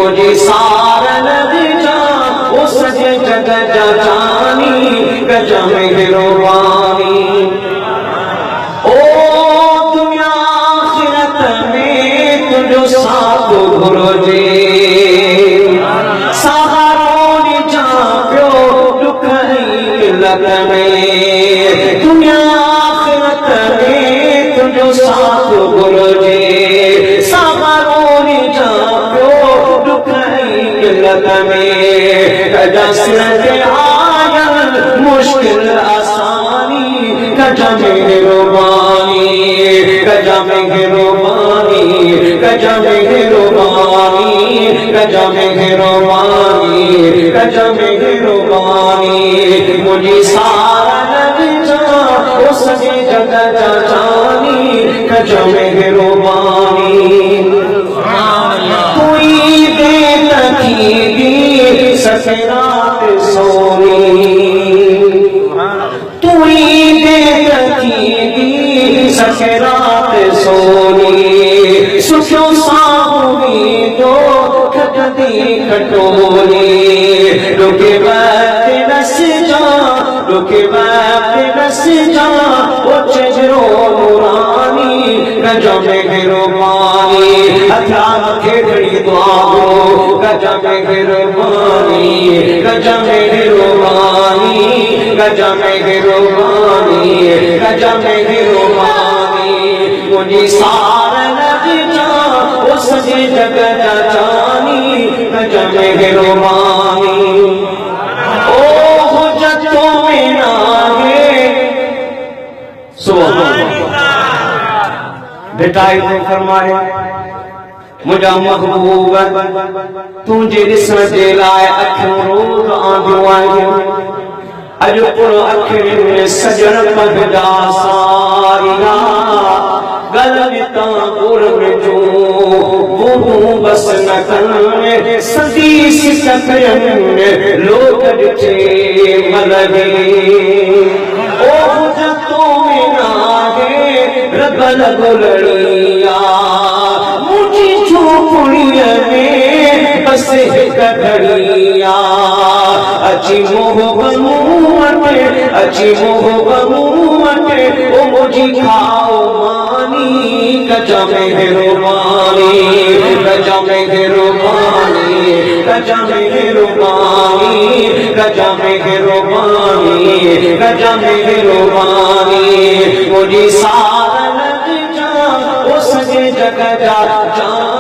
मुझे सारा लग जा ओ सजे जग जानी गज में रोवानी ओ दुनिया आखिरत में तुझो साथ गुरु जी सहारों जा प्यो दुख लग में दुनिया आखिरत में तुझो साथ गुरु जी सहारों जा प्यो दुख लग में कजसरत आयल मुश्किल आसानी गज में रोवानी गज में रोवानी गज में रोवानी गज में रोवानी गज में रोवानी मुझे सारा लग जा ओ सजे जग जानी गज में रोवानी कोई दे तकी ससरात सोनी तुई दे तकी ससरात सोनी सुखो साहुनी तो खटदी खटोनी रुके बात नस जा रुके बात नस जा ओ चजरो नूरानी गज में रोवानी अथाम खेड़ी दुआओ गज में रोवानी गज में रोवानी गज में रोवानी गज में रोवानी मुझे सारा लग जा ओ सजे जग जानी गज में रोवानी ओ हुज्जतों में ना है सुभान बेटा इतने फरमाए मुझा महबूब तुझे ॾिसण जे लाइ अखियूं रोज़ आंदियूं आहिनि अॼु पुर अखियुनि में सजण पगड़ा सारिया गल तां पुर में जूं बस न कन सदी सिकयनि लोक ॾिठे मलगे ओ हुजतो में नाहे रगल गुलड़िया झोपड़िया में बस हिक घड़िया अची मोह बमूमटे अची मोह बमूमटे ओ मुझी खाओ मानी गज में रोवानी गज में रोवानी गज में रोवानी गज में रोवानी गज में रोवानी मुझी सारा लग जा ओ सजे जग जा